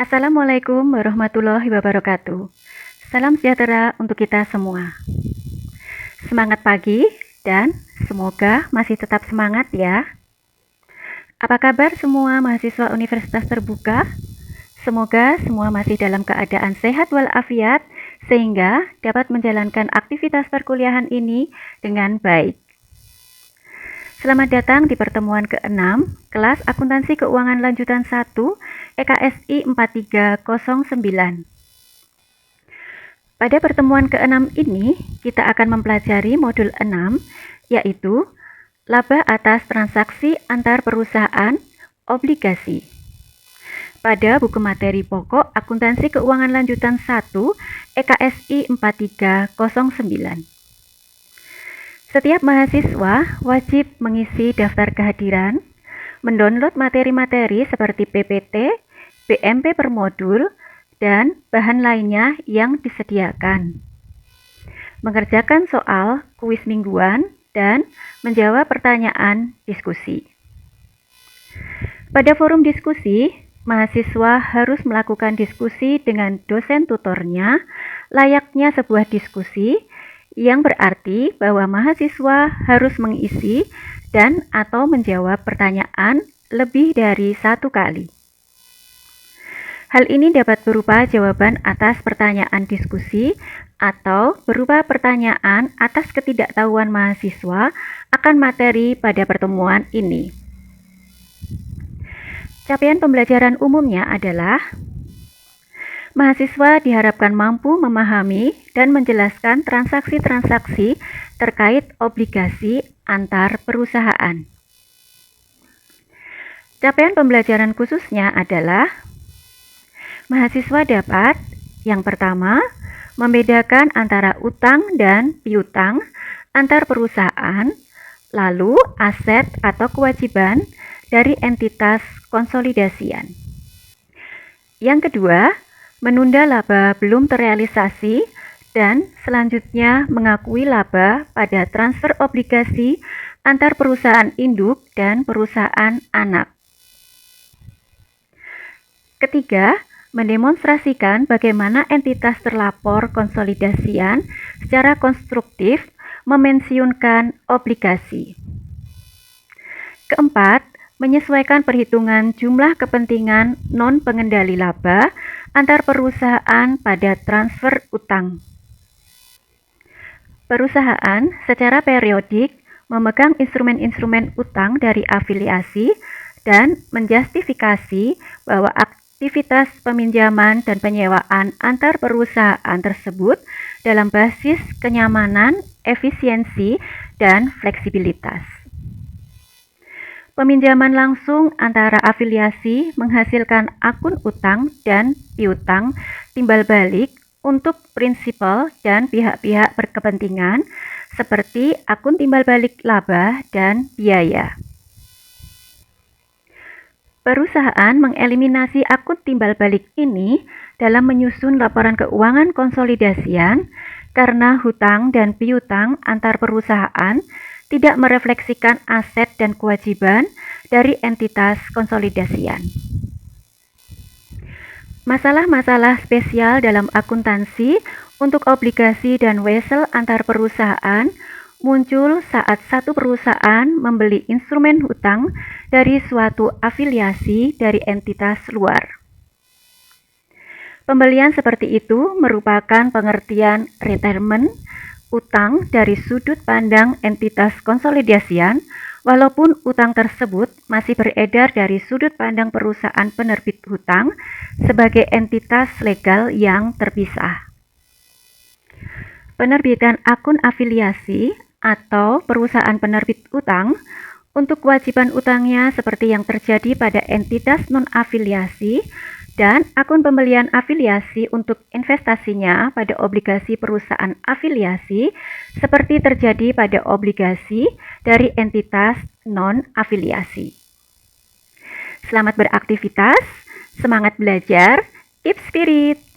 Assalamualaikum warahmatullahi wabarakatuh. Salam sejahtera untuk kita semua. Semangat pagi dan semoga masih tetap semangat ya. Apa kabar semua mahasiswa Universitas Terbuka? Semoga semua masih dalam keadaan sehat walafiat sehingga dapat menjalankan aktivitas perkuliahan ini dengan baik. Selamat datang di pertemuan ke-6 kelas Akuntansi Keuangan Lanjutan 1 EKSI 4309. Pada pertemuan ke-6 ini, kita akan mempelajari modul 6, yaitu laba atas transaksi antar perusahaan obligasi. Pada buku materi pokok Akuntansi Keuangan Lanjutan 1 EKSI 4309. Setiap mahasiswa wajib mengisi daftar kehadiran, mendownload materi-materi seperti PPT, BMP per modul, dan bahan lainnya yang disediakan. Mengerjakan soal kuis mingguan dan menjawab pertanyaan diskusi. Pada forum diskusi, mahasiswa harus melakukan diskusi dengan dosen tutornya layaknya sebuah diskusi, yang berarti bahwa mahasiswa harus mengisi dan atau menjawab pertanyaan lebih dari satu kali. Hal ini dapat berupa jawaban atas pertanyaan diskusi atau berupa pertanyaan atas ketidaktahuan mahasiswa akan materi pada pertemuan ini. Capaian pembelajaran umumnya adalah mahasiswa diharapkan mampu memahami dan menjelaskan transaksi-transaksi terkait obligasi antar perusahaan. Capaian pembelajaran khususnya adalah mahasiswa dapat, yang pertama, membedakan antara utang dan piutang antar perusahaan, lalu aset atau kewajiban dari entitas konsolidasian. Yang kedua, menunda laba belum terrealisasi, dan selanjutnya mengakui laba pada transfer obligasi antar perusahaan induk dan perusahaan anak. Ketiga, mendemonstrasikan bagaimana entitas terlapor konsolidasian secara konstruktif memensiunkan obligasi. Keempat, menyesuaikan perhitungan jumlah kepentingan non-pengendali laba antar perusahaan pada transfer utang. Perusahaan secara periodik memegang instrumen-instrumen utang dari afiliasi dan menjustifikasi bahwa aktivitas peminjaman dan penyewaan antar perusahaan tersebut dalam basis kenyamanan, efisiensi, dan fleksibilitas. Peminjaman langsung antara afiliasi menghasilkan akun utang dan piutang timbal balik untuk prinsipal dan pihak-pihak berkepentingan seperti akun timbal balik laba dan biaya. Perusahaan mengeliminasi akun timbal balik ini dalam menyusun laporan keuangan konsolidasian karena hutang dan piutang antar perusahaan tidak merefleksikan aset dan kewajiban dari entitas konsolidasian. Masalah-masalah spesial dalam akuntansi untuk obligasi dan wesel antar perusahaan muncul saat satu perusahaan membeli instrumen hutang dari suatu afiliasi dari entitas luar. Pembelian seperti itu merupakan pengertian retirement utang dari sudut pandang entitas konsolidasian, walaupun utang tersebut masih beredar dari sudut pandang perusahaan penerbit hutang sebagai entitas legal yang terpisah. Penerbitan akun afiliasi atau perusahaan penerbit utang untuk kewajiban utangnya seperti yang terjadi pada entitas non-afiliasi dan akun pembelian afiliasi untuk investasinya pada obligasi perusahaan afiliasi seperti terjadi pada obligasi dari entitas non-afiliasi. Selamat beraktivitas, semangat belajar, keep spirit!